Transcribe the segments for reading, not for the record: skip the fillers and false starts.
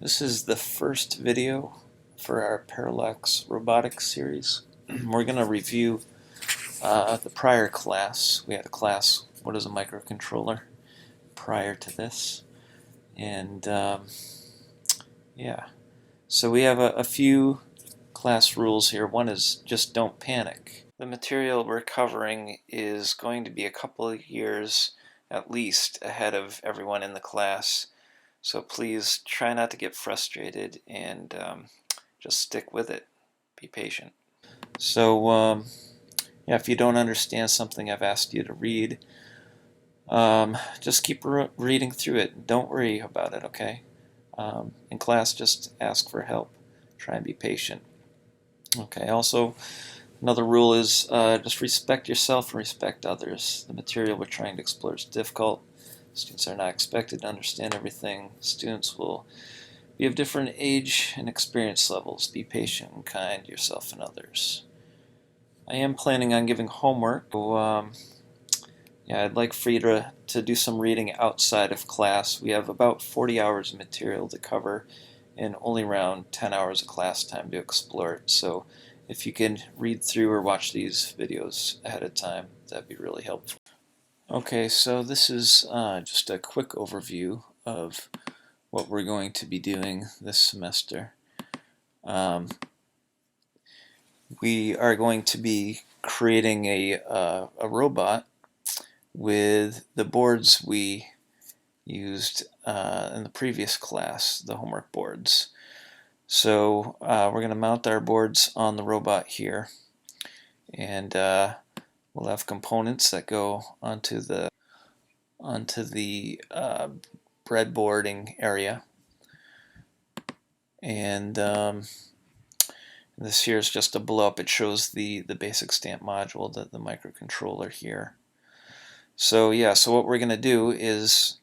This is the first video for our Parallax Robotics series. We're going to review the prior class. We had a class, what is a microcontroller, prior to this. And yeah, so we have a few class rules here. One is just don't panic. The material we're covering is going to be a couple of years at least ahead of everyone in the class. So please try not to get frustrated and just stick with it. Be patient. So yeah, if you don't understand something I've asked you to read, just keep reading through it. Don't worry about it, okay? In class, just ask for help. Try and be patient. Okay, also, another rule is just respect yourself and respect others. The material we're trying to explore is difficult. Students are not expected to understand everything. Students will be of different age and experience levels. Be patient and kind to yourself and others. I am planning on giving homework, so yeah, I'd like for you to do some reading outside of class. We have about 40 hours of material to cover and only around 10 hours of class time to explore it. So if you can read through or watch these videos ahead of time, that'd be really helpful. Okay, so this is just a quick overview of what we're going to be doing this semester. We are going to be creating a robot with the boards we used in the previous class, the homework boards. So we're going to mount our boards on the robot here, and we'll have components that go onto the breadboarding area, and this here is just a blow up. It shows the basic stamp module, the microcontroller here. So yeah, so what we're going to do is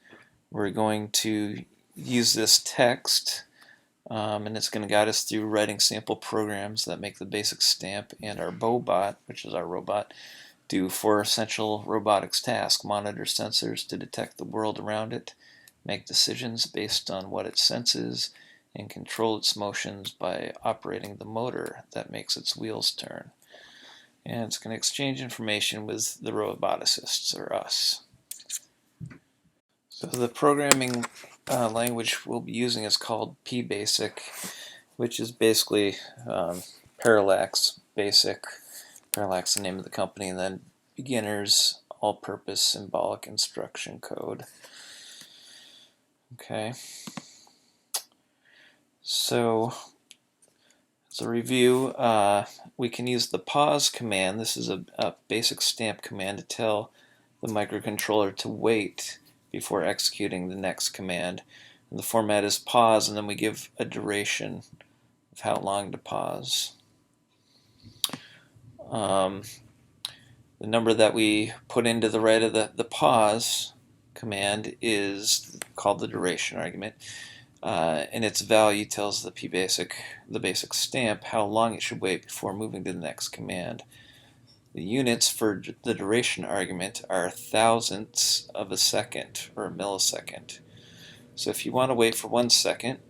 we're going to use this text, and it's going to guide us through writing sample programs that make the basic stamp and our BoBot, which is our robot, do 4 essential robotics tasks: monitor sensors to detect the world around it, make decisions based on what it senses, and control its motions by operating the motor that makes its wheels turn. And it's going to exchange information with the roboticists, or us. So the programming language we'll be using is called PBasic, which is basically Parallax Basic. Parallax, the name of the company, and then beginners, all-purpose symbolic instruction code. Okay. So as a review, we can use the pause command. This is a basic stamp command to tell the microcontroller to wait before executing the next command. And the format is pause, and then we give a duration of how long to pause. The number that we put into the right of the pause command is called the duration argument, and its value tells the basic stamp, how long it should wait before moving to the next command. The units for the duration argument are thousandths of a second, or a millisecond. So if you want to wait for 1 second,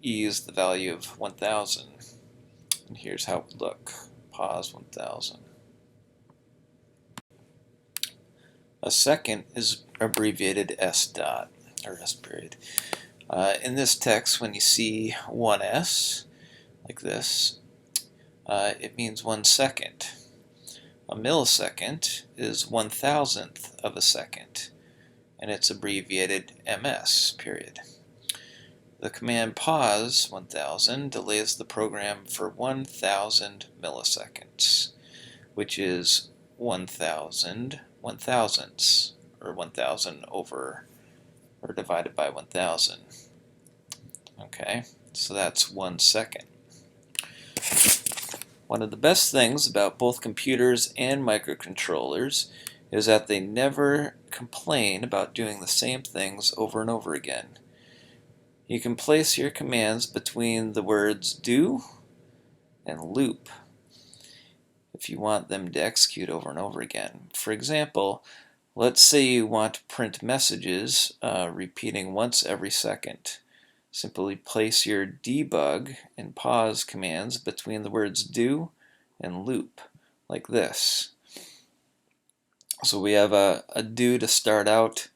you use the value of 1000. And here's how it would look. Pause 1000. A second is abbreviated S dot, or S period. In this text, when you see 1S, like this, it means 1 second. A millisecond is 1,000th of a second, and it's abbreviated MS, period. The command pause 1000 delays the program for 1,000 milliseconds, which is 1,000 1,000ths, or 1,000 over or divided by 1,000. Okay, so that's 1 second. One of the best things about both computers and microcontrollers is that they never complain about doing the same things over and over again. You can place your commands between the words do and loop if you want them to execute over and over again. For example, let's say you want to print messages repeating once every second. simply place your debug and pause commands between the words do and loop, like this. So we have a do to start out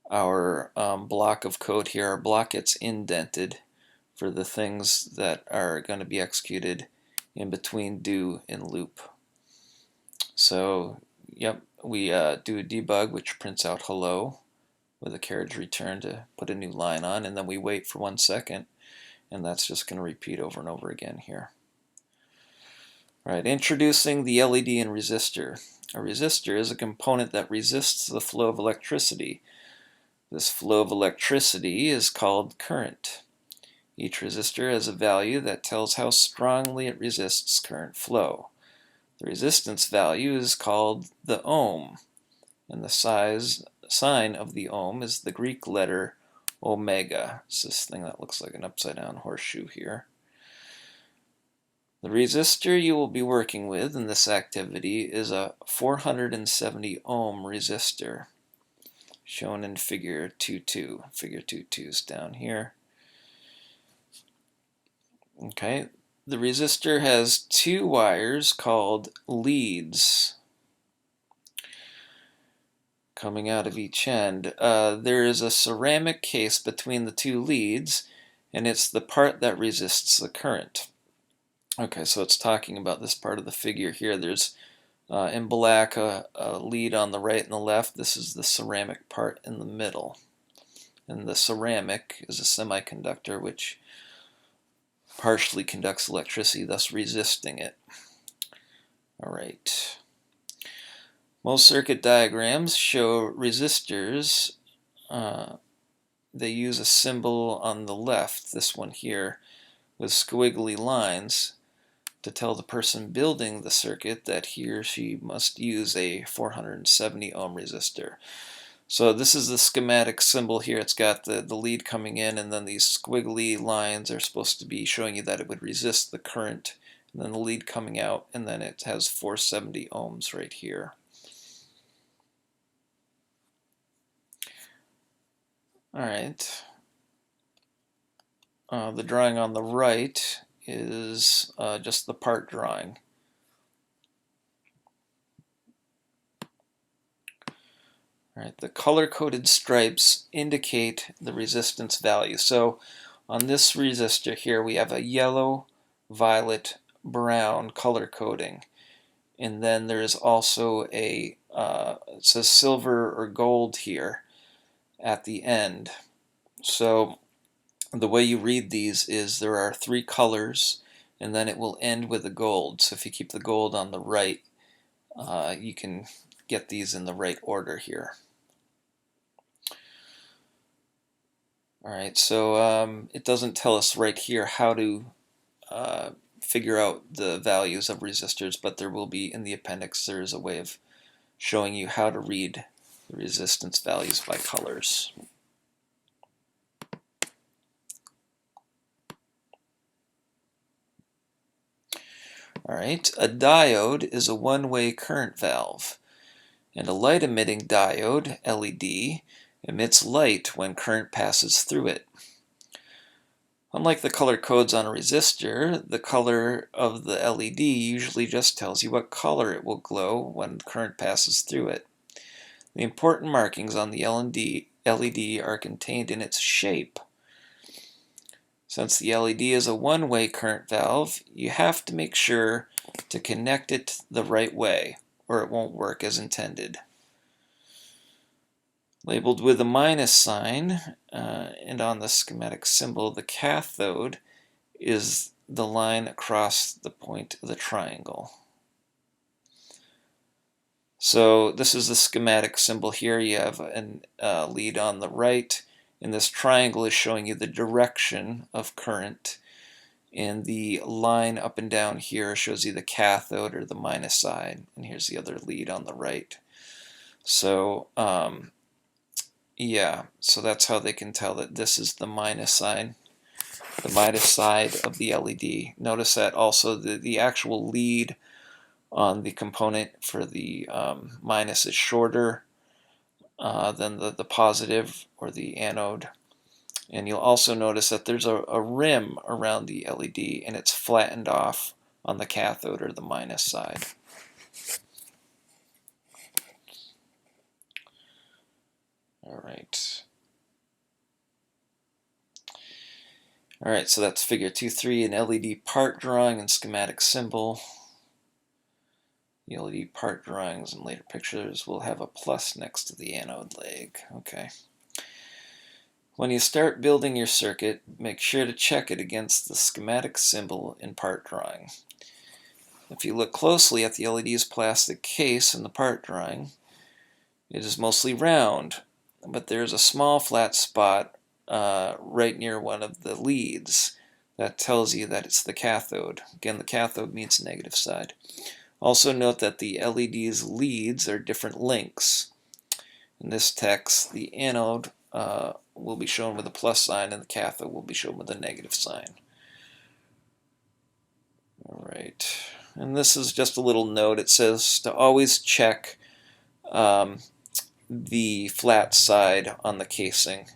our block of code here. Our block gets indented for the things that are going to be executed in between do and loop. So, yep, we do a debug, which prints out hello with a carriage return to put a new line on, and then we wait for 1 second, and that's just going to repeat over and over again here. All right, introducing the LED and resistor. A resistor is a component that resists the flow of electricity. This flow of electricity is called current. Each resistor has a value that tells how strongly it resists current flow. The resistance value is called the ohm, and the sign of the ohm is the Greek letter omega. It's this thing that looks like an upside down horseshoe here. The resistor you will be working with in this activity is a 470 ohm resistor, shown in figure 2.2. Figure 2.2 is down here. Okay, the resistor has 2 wires called leads coming out of each end. There is a ceramic case between the 2 leads, and it's the part that resists the current. Okay, so it's talking about this part of the figure here. There's in black a lead on the right and the left. This is the ceramic part in the middle. And the ceramic is a semiconductor which partially conducts electricity, thus resisting it. All right. Most circuit diagrams show resistors. They use a symbol on the left, this one here, with squiggly lines to tell the person building the circuit that he or she must use a 470 ohm resistor. So this is the schematic symbol here. It's got the lead coming in, and then these squiggly lines are supposed to be showing you that it would resist the current, and then the lead coming out, and then it has 470 ohms right here. All right. The drawing on the right is just the part drawing. All right, the color-coded stripes indicate the resistance value. So on this resistor here, we have a yellow, violet, brown color coding. And then there is also a, it says silver or gold here at the end. So the way you read these is there are 3 colors, and then it will end with a gold. So if you keep the gold on the right, you can get these in the right order here. All right, so it doesn't tell us right here how to figure out the values of resistors, but there will be in the appendix, there is a way of showing you how to read the resistance values by colors. All right, a diode is a one-way current valve, and a light-emitting diode, LED, emits light when current passes through it. Unlike the color codes on a resistor, the color of the LED usually just tells you what color it will glow when current passes through it. The important markings on the LED are contained in its shape. Since the LED is a one-way current valve, you have to make sure to connect it the right way, or it won't work as intended. Labeled with a minus sign, and on the schematic symbol, the cathode is the line across the point of the triangle. So this is the schematic symbol here. You have a lead on the right, and this triangle is showing you the direction of current, and the line up and down here shows you the cathode or the minus side, and here's the other lead on the right. So yeah, so that's how they can tell that this is the minus sign, the minus side of the LED. Notice that also the actual lead on the component for the minus is shorter than the positive or the anode. And you'll also notice that there's a rim around the LED, and it's flattened off on the cathode, or the minus side. All right. All right, so that's figure 2.3, an LED part drawing and schematic symbol. The LED part drawings and later pictures will have a plus next to the anode leg. Okay. When you start building your circuit, make sure to check it against the schematic symbol in part drawing. If you look closely at the LED's plastic case in the part drawing, it is mostly round, but there's a small flat spot right near one of the leads that tells you that it's the cathode. Again, the cathode means negative side. Also note that the LED's leads are different lengths. In this text, the anode will be shown with a plus sign, and the cathode will be shown with a negative sign. All right, and this is just a little note. It says to always check the flat side on the casing,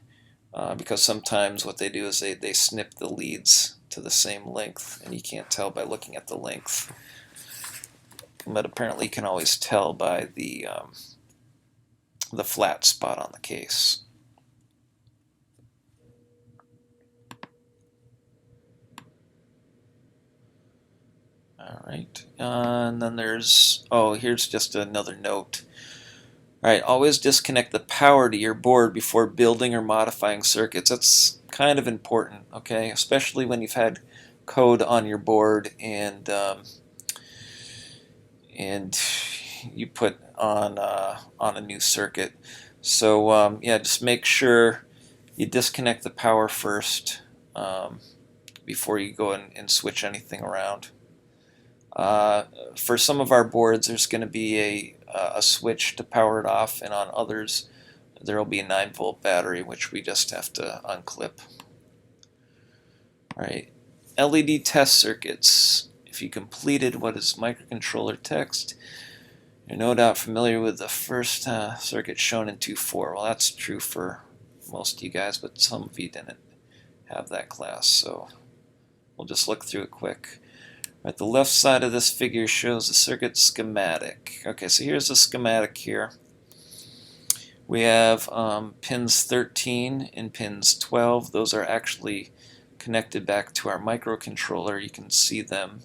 because sometimes what they do is they snip the leads to the same length, and you can't tell by looking at the length. But apparently you can always tell by the flat spot on the case. All right, and then there's, here's just another note. All right, always disconnect the power to your board before building or modifying circuits. That's kind of important, okay? Especially when you've had code on your board and you put on a new circuit. So yeah, just make sure you disconnect the power first before you go and switch anything around. For some of our boards, there's going to be a switch to power it off, and on others, there will be a 9-volt battery, which we just have to unclip. All right, LED test circuits. If you completed what is microcontroller text, you're no doubt familiar with the first circuit shown in 2.4. Well, that's true for most of you guys, but some of you didn't have that class, so we'll just look through it quick. Right, the left side of this figure shows the circuit schematic. Okay, so here's the schematic here. We have pins 13 and pins 12. Those are actually connected back to our microcontroller. You can see them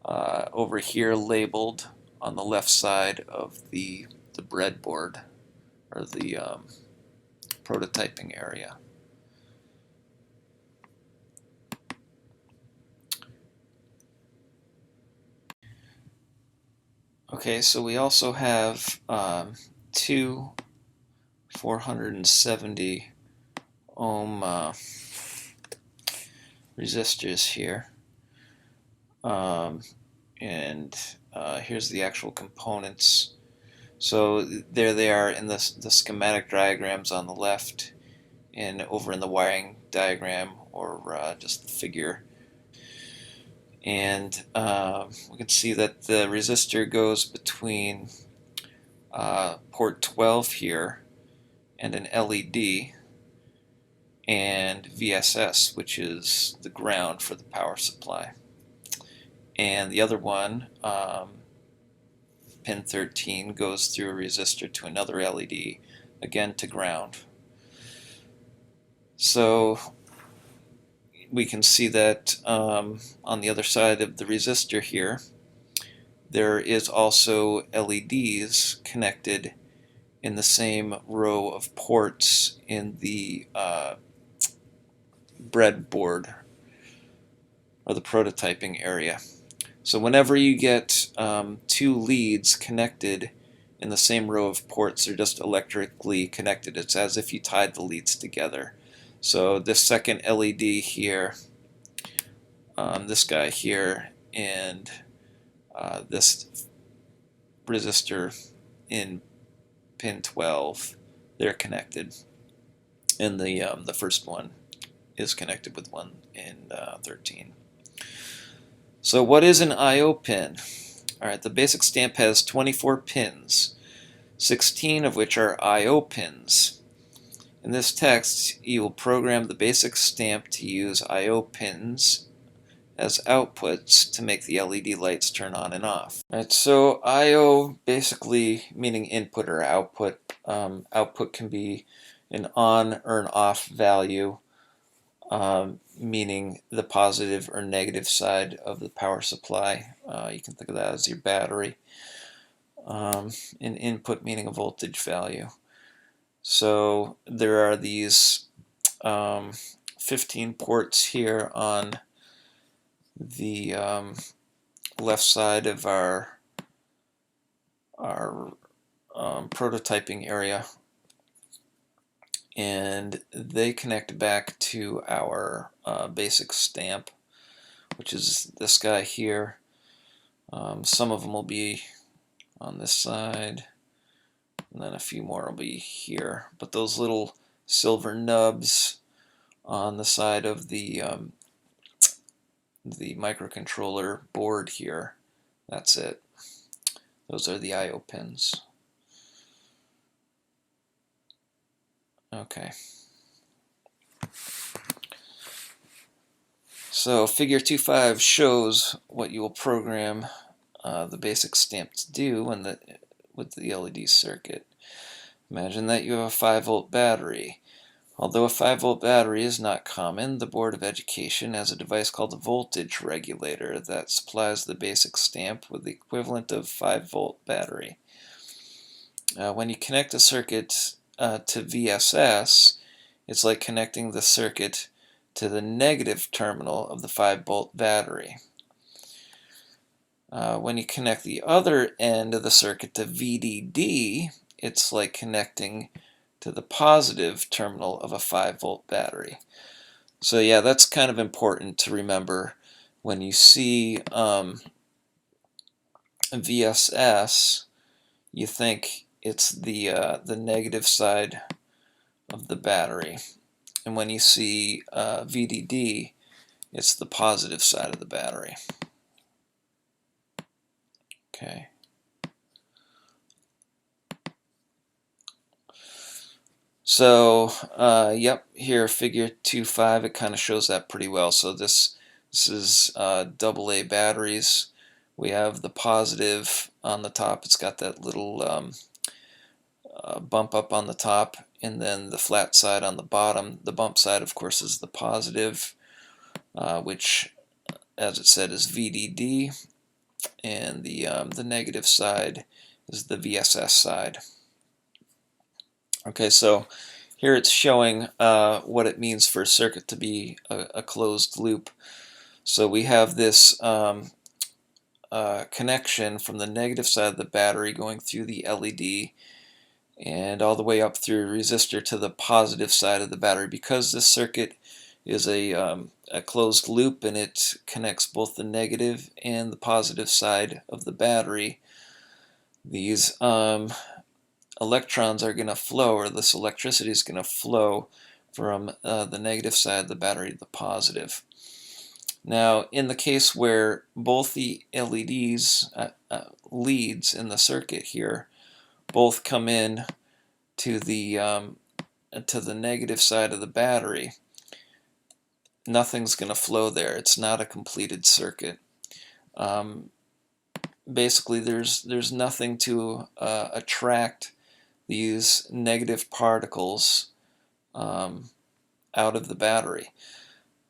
over here labeled on the left side of the breadboard, or the prototyping area. Okay, so we also have two 470 ohm resistors here, and here's the actual components. So there they are in the schematic diagrams on the left, and over in the wiring diagram, or just the figure. And we can see that the resistor goes between port 12 here and an LED, and VSS, which is the ground for the power supply. And the other one, pin 13, goes through a resistor to another LED, again to ground. So we can see that on the other side of the resistor here, there is also LEDs connected in the same row of ports in the breadboard, or the prototyping area. So whenever you get two leads connected in the same row of ports, they're just electrically connected. It's as if you tied the leads together. So this second LED here, this guy here, and this resistor in pin 12, they're connected, and the first one is connected with one in 13. So what is an I/O pin? All right, the basic stamp has 24 pins, 16 of which are I/O pins. In this text, you will program the basic stamp to use I/O pins as outputs to make the LED lights turn on and off. Right, so I/O basically meaning input or output. Output can be an on or an off value, meaning the positive or negative side of the power supply. You can think of that as your battery. An input meaning a voltage value. So there are these 15 ports here on the left side of our prototyping area, and they connect back to our basic stamp, which is this guy here. Some of them will be on this side, and then a few more will be here. But those little silver nubs on the side of the microcontroller board here, that's it. Those are the I/O pins. Okay. So figure 2.5 shows what you will program the basic stamp to do with the LED circuit. Imagine that you have a 5-volt battery. Although a 5-volt battery is not common, the Board of Education has a device called a voltage regulator that supplies the basic stamp with the equivalent of 5-volt battery. When you connect a circuit to VSS, it's like connecting the circuit to the negative terminal of the 5-volt battery. When you connect the other end of the circuit to VDD, it's like connecting to the positive terminal of a 5-volt battery. So yeah, that's kind of important to remember when you see VSS. You think it's the negative side of the battery, and when you see VDD, it's the positive side of the battery. Okay. So, yep, here figure 2.5, it kind of shows that pretty well. So this is AA batteries. We have the positive on the top. It's got that little bump up on the top, and then the flat side on the bottom. The bump side, of course, is the positive, which, as it said, is VDD, and the negative side is the VSS side. Okay, so here it's showing what it means for a circuit to be a closed loop. So we have this connection from the negative side of the battery going through the LED and all the way up through a resistor to the positive side of the battery. Because this circuit is a closed loop and it connects both the negative and the positive side of the battery, these electrons are going to flow, or this electricity is going to flow from the negative side of the battery to the positive. Now, in the case where both the LEDs, leads in the circuit here, both come in to the negative side of the battery, nothing's going to flow there. It's not a completed circuit. Basically, there's nothing to attract these negative particles out of the battery.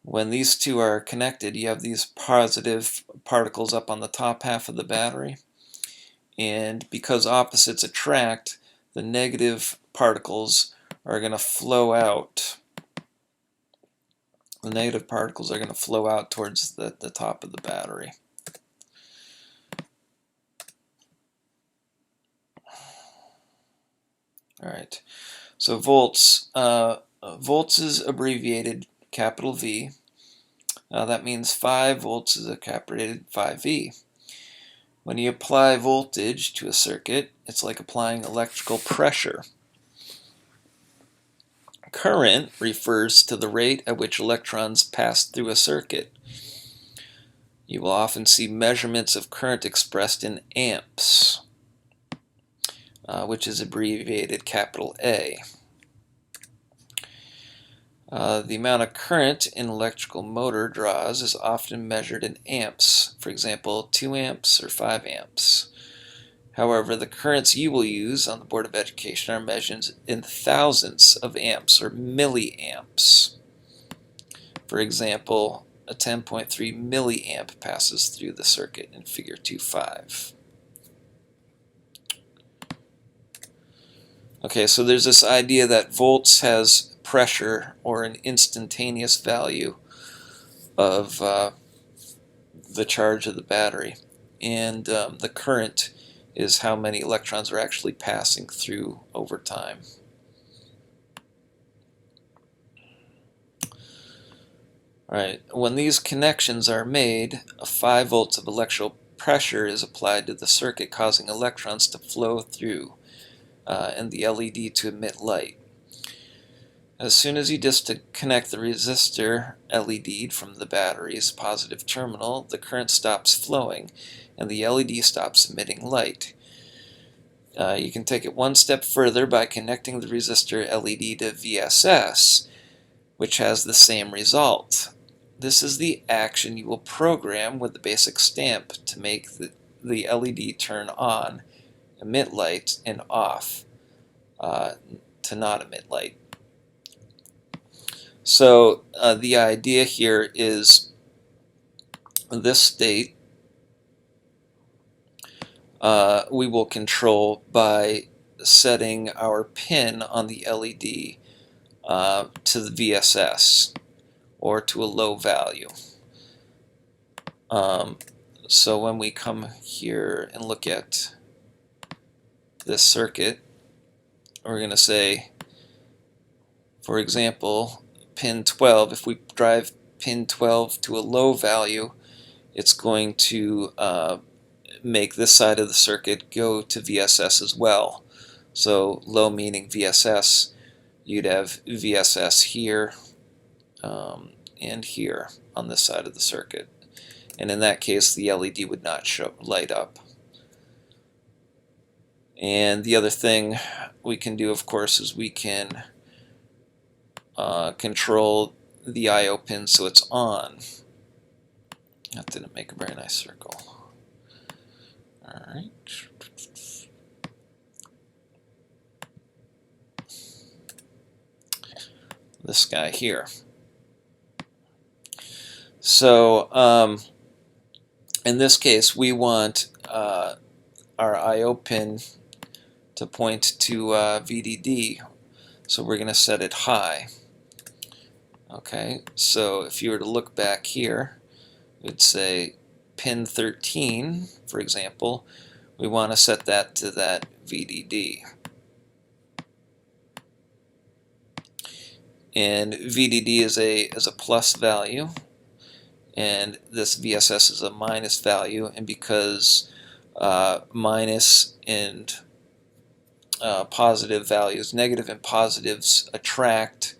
When these two are connected, you have these positive particles up on the top half of the battery, and because opposites attract, the negative particles are going to flow out. The negative particles are going to flow out towards the top of the battery. Alright, so volts. Volts is abbreviated capital V. That means 5 volts is abbreviated 5V. When you apply voltage to a circuit, it's like applying electrical pressure. Current refers to the rate at which electrons pass through a circuit. You will often see measurements of current expressed in amps, which is abbreviated capital A. The amount of current an electrical motor draws is often measured in amps, for example 2 amps or 5 amps. However, the currents you will use on the Board of Education are measured in thousands of amps or milliamps. For example, a 10.3 milliamp passes through the circuit in figure 2.5. Okay, so there's this idea that volts has pressure or an instantaneous value of the charge of the battery, and the current is how many electrons are actually passing through over time. Alright, when these connections are made, 5 volts of electrical pressure is applied to the circuit, causing electrons to flow through and the LED to emit light. As soon as you disconnect the resistor LED from the battery's positive terminal, the current stops flowing and the LED stops emitting light. You can take it one step further by connecting the resistor LED to VSS, which has the same result. This is the action you will program with the basic stamp to make the LED turn on, emit light, and off to not emit light. So the idea here is this state we will control by setting our pin on the LED to the VSS or to a low value. So when we come here and look at this circuit, we're going to say, for example, pin 12, if we drive pin 12 to a low value, it's going to make this side of the circuit go to VSS as well. So low meaning VSS, you'd have VSS here and here on this side of the circuit. And in that case, the LED would not light up. And the other thing we can do, of course, is we can control the I/O pin so it's on. That didn't make a very nice circle. Alright. This guy here. So in this case, we want our I/O pin to point to VDD, so we're going to set it high. Okay, so if you were to look back here, we'd say pin 13, for example, we want to set that to that VDD. And VDD is a plus value, and this VSS is a minus value, and because minus and positive values, negative and positives attract,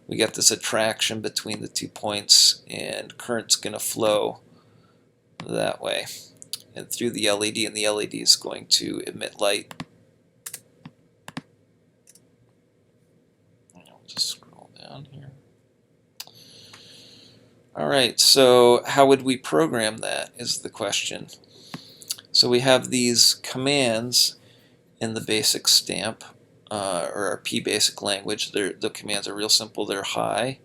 we get this attraction between the 2 points, and current's going to flow that way and through the LED, and the LED is going to emit light. I'll just scroll down here. Alright, so how would we program that is the question. So we have these commands in the basic stamp, or our P-basic language. The commands are real simple. They're high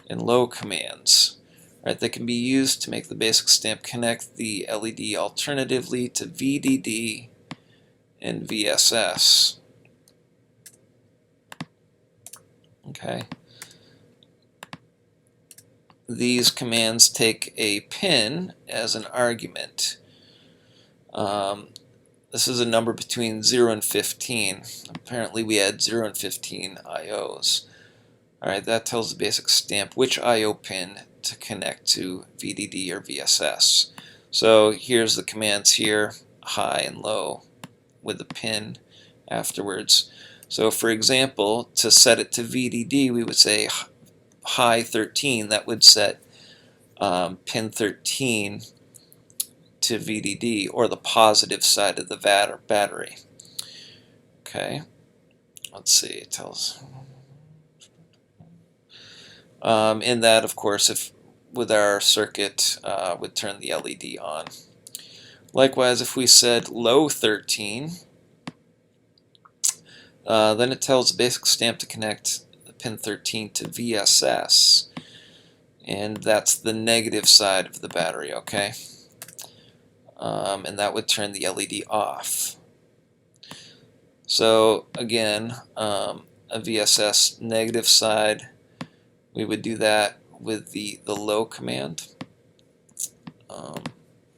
and low commands. Right, they can be used to make the basic stamp connect the LED alternatively to VDD and VSS. Okay. These commands take a pin as an argument. This is a number between 0 and 15. Apparently we had 0 and 15 IOs. Alright, that tells the basic stamp which IO pin to connect to VDD or VSS. So here's the commands here, high and low, with the pin afterwards. So for example, to set it to VDD, we would say high 13. That would set pin 13 to VDD, or the positive side of the battery. Okay, let's see, it tells. And that, of course, if with our circuit, would turn the LED on. Likewise, if we said low 13, then it tells the basic stamp to connect pin 13 to VSS, and that's the negative side of the battery, okay? And that would turn the LED off. So again, a VSS negative side, we would do that with the low command.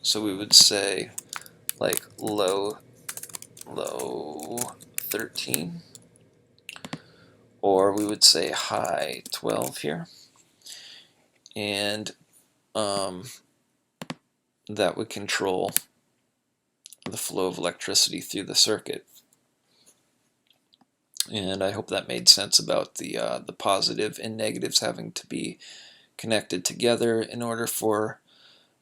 So we would say like low 13, or we would say high 12 here, and that would control the flow of electricity through the circuit. And I hope that made sense about the positive and negatives having to be connected together in order for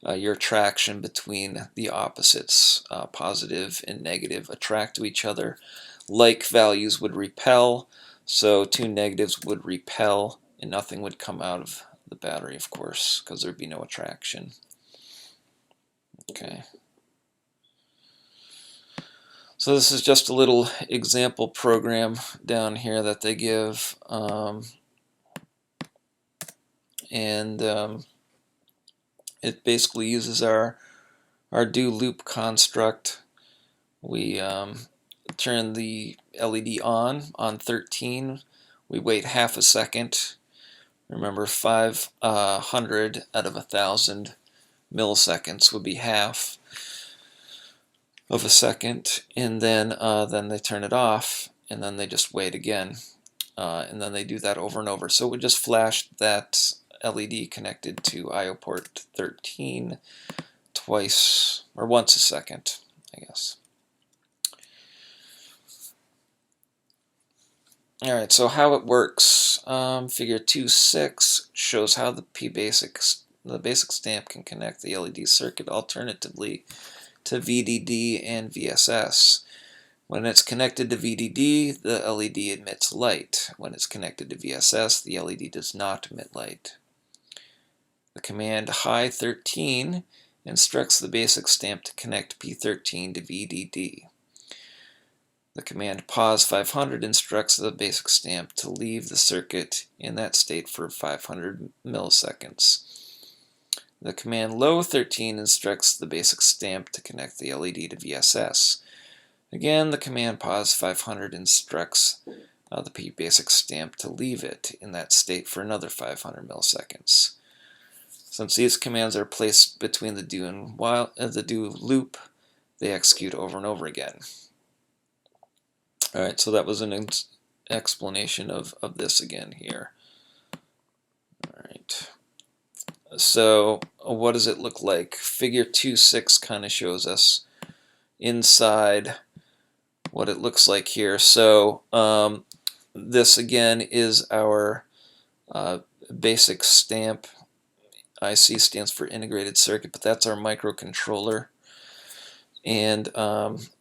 your attraction between the opposites, positive and negative, attract to each other. Like values would repel, so two negatives would repel, and nothing would come out of the battery, of course, because there'd be no attraction. Okay. So this is just a little example program down here that they give, and it basically uses our do loop construct. We turn the LED on 13. We wait half a second. Remember, 500 out of 1,000 milliseconds would be half of a second, and then they turn it off, and then they just wait again, and then they do that over and over. So we just flashed that LED connected to I/O port 13 twice, or once a second, I guess. Alright, so how it works. Figure 2.6 shows how the basic stamp can connect the LED circuit alternatively to VDD and VSS. When it's connected to VDD, the LED emits light. When it's connected to VSS, the LED does not emit light. The command high 13 instructs the basic stamp to connect P13 to VDD. The command pause 500 instructs the basic stamp to leave the circuit in that state for 500 milliseconds. The command low 13 instructs the basic stamp to connect the LED to VSS. Again, the command pause 500 instructs the basic stamp to leave it in that state for another 500 milliseconds. Since these commands are placed between the do and the do loop, they execute over and over again. Alright, so that was an explanation of this again here. Alright, so what does it look like? Figure 2.6 kind of shows us inside what it looks like here. So this again is our basic stamp. IC stands for integrated circuit, but that's our microcontroller. And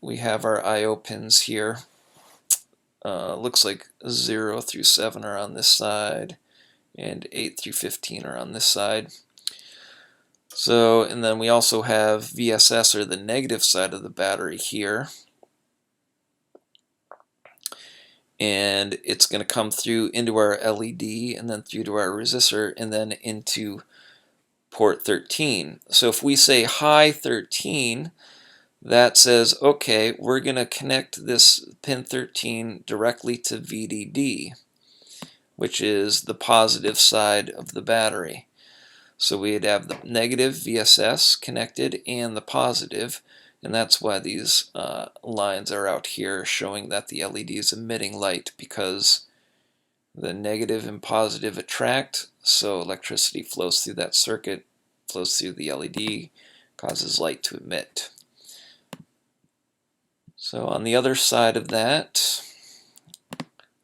we have our I/O pins here. Looks like 0 through 7 are on this side, and 8 through 15 are on this side. So, and then we also have VSS, or the negative side of the battery here. And it's going to come through into our LED, and then through to our resistor, and then into port 13. So if we say high 13, that says, okay, we're going to connect this pin 13 directly to VDD, which is the positive side of the battery. So we'd have the negative VSS connected and the positive, and that's why these lines are out here showing that the LED is emitting light, because the negative and positive attract, so electricity flows through that circuit, flows through the LED, causes light to emit. So on the other side of that,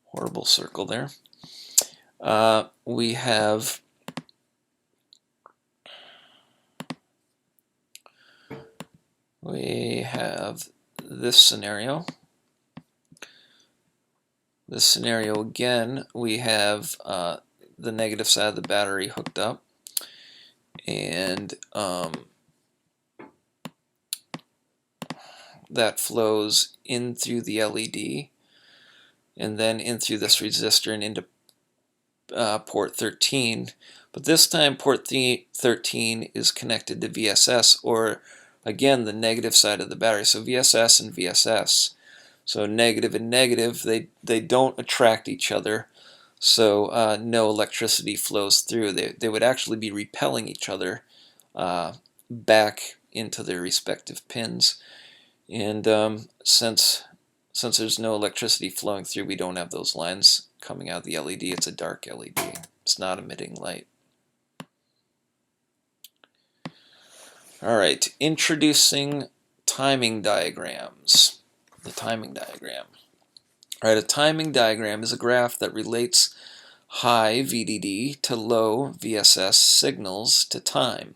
horrible circle there, we have this scenario. This scenario again, we have the negative side of the battery hooked up, and that flows in through the LED and then in through this resistor and into port 13. But this time port 13 is connected to VSS, or again the negative side of the battery. So VSS and VSS. So negative and negative, they don't attract each other, so no electricity flows through. They would actually be repelling each other back into their respective pins. And since there's no electricity flowing through, we don't have those lines coming out of the LED. It's a dark LED. It's not emitting light. Alright, introducing timing diagrams. The timing diagram. Alright, a timing diagram is a graph that relates high VDD to low VSS signals to time.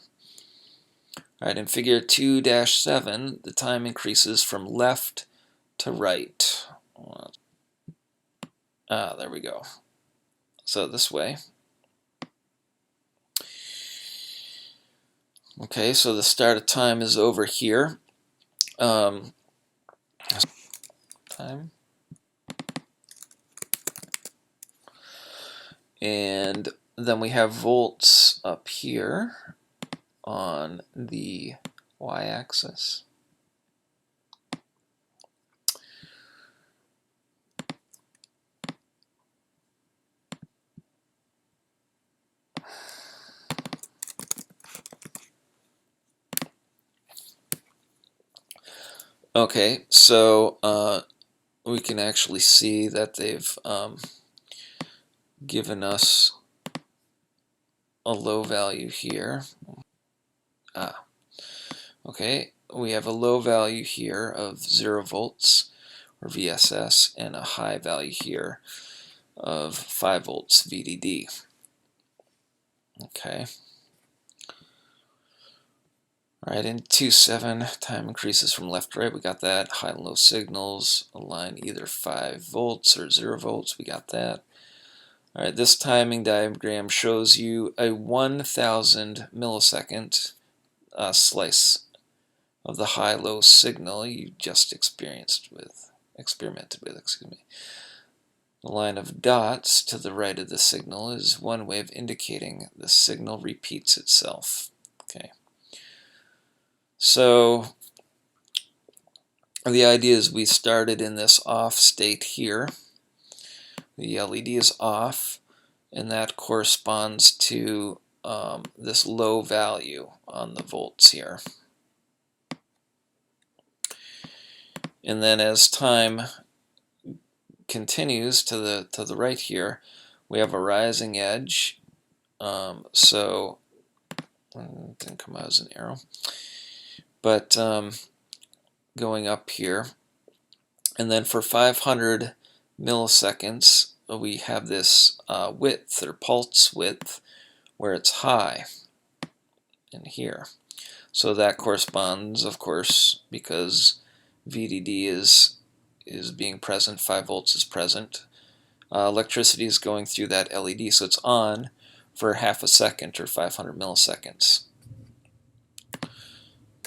Alright, in figure 2-7, the time increases from left to right. There we go. So this way. Okay, so the start of time is over here. Time. And then we have volts up here on the y-axis. Okay, so we can actually see that they've given us a low value here. Okay, we have a low value here of 0 volts, or VSS, and a high value here of 5 volts VDD. Okay. Alright, in 2-7, time increases from left to right. We got that. High and low signals align either 5 volts or 0 volts. We got that. Alright, this timing diagram shows you a 1,000 millisecond slice of the high-low signal you just experimented with. Excuse me. The line of dots to the right of the signal is one way of indicating the signal repeats itself. Okay. So the idea is we started in this off state here. The LED is off, and that corresponds to this low value on the volts here. And then as time continues to the right here, we have a rising edge. So it didn't come out as an arrow, but going up here, and then for 500 milliseconds we have this width, or pulse width, where it's high in here. So that corresponds, of course, because VDD is being present, 5 volts is present. Electricity is going through that LED, so it's on for half a second, or 500 milliseconds.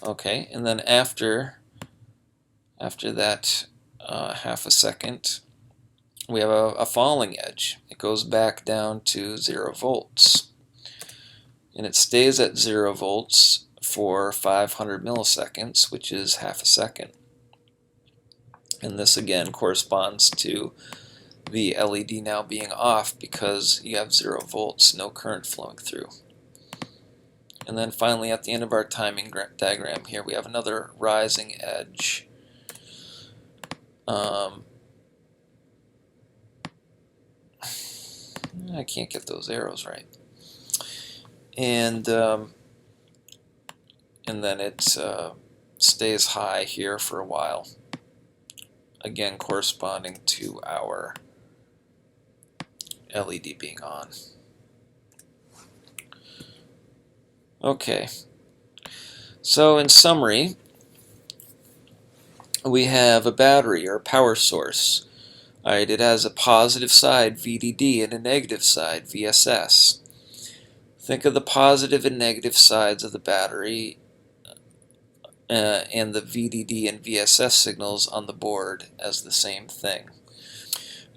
Okay, and then after that half a second, we have a falling edge. It goes back down to 0 volts. And it stays at 0 volts for 500 milliseconds, which is half a second. And this again corresponds to the LED now being off because you have 0 volts, no current flowing through. And then finally, at the end of our timing diagram here, we have another rising edge. I can't get those arrows right. And then it stays high here for a while, again corresponding to our LED being on. Okay, so in summary, we have a battery or power source Alright, it has a positive side, VDD, and a negative side, VSS. Think of the positive and negative sides of the battery and the VDD and VSS signals on the board as the same thing.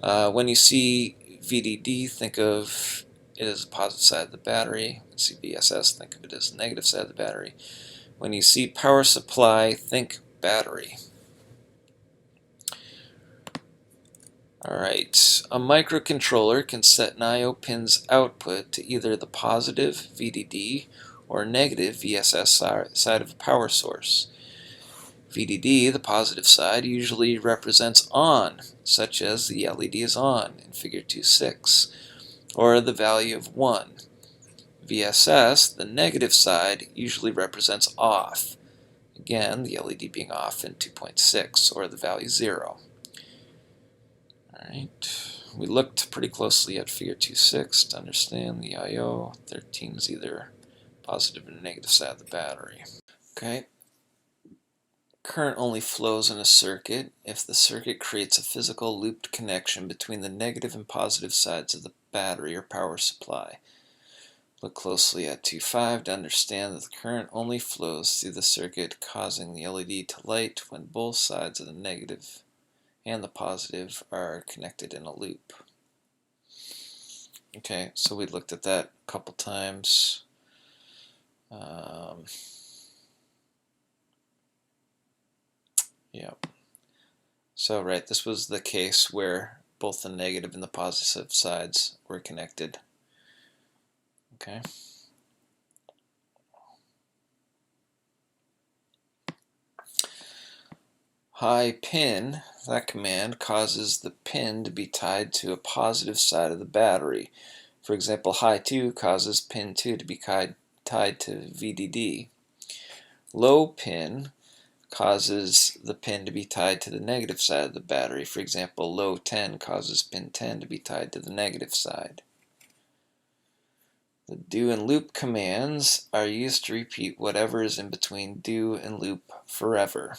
When you see VDD, think of it as the positive side of the battery. When you see VSS, think of it as the negative side of the battery. When you see power supply, think battery. Alright, a microcontroller can set an I/O pin's output to either the positive VDD or negative VSS side of a power source. VDD, the positive side, usually represents on, such as the LED is on in Figure 2.6, or the value of 1. VSS, the negative side, usually represents off, again the LED being off in 2.6, or the value 0. Alright, we looked pretty closely at Figure 2.6 to understand the I/O. 13 is either positive or negative side of the battery. Okay. Current only flows in a circuit if the circuit creates a physical looped connection between the negative and positive sides of the battery or power supply. Look closely at 2.5 to understand that the current only flows through the circuit, causing the LED to light when both sides of the negative and the positive are connected in a loop. Okay, so we looked at that a couple times. Yep. So, right, this was the case where both the negative and the positive sides were connected. Okay. High pin, that command causes the pin to be tied to a positive side of the battery. For example, high 2 causes pin 2 to be tied to VDD. Low pin causes the pin to be tied to the negative side of the battery. For example, low 10 causes pin 10 to be tied to the negative side. The do and loop commands are used to repeat whatever is in between do and loop forever.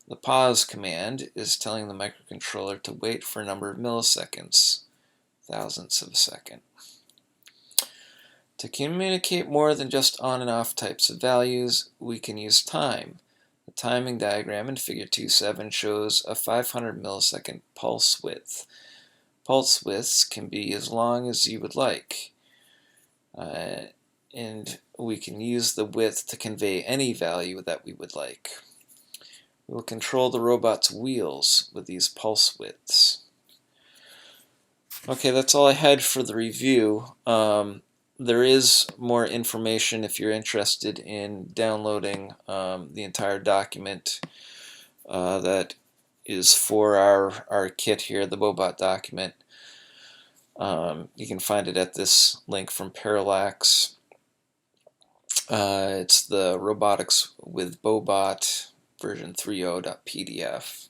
The pause command is telling the microcontroller to wait for a number of milliseconds, thousandths of a second. To communicate more than just on and off types of values, we can use time. The timing diagram in Figure 2.7 shows a 500 millisecond pulse width. Pulse widths can be as long as you would like, and we can use the width to convey any value that we would like. We will control the robot's wheels with these pulse widths. Okay, that's all I had for the review. There is more information if you're interested in downloading the entire document that is for our kit here, the Bobot document. You can find it at this link from Parallax. It's the Robotics with Bobot version 3.0.pdf.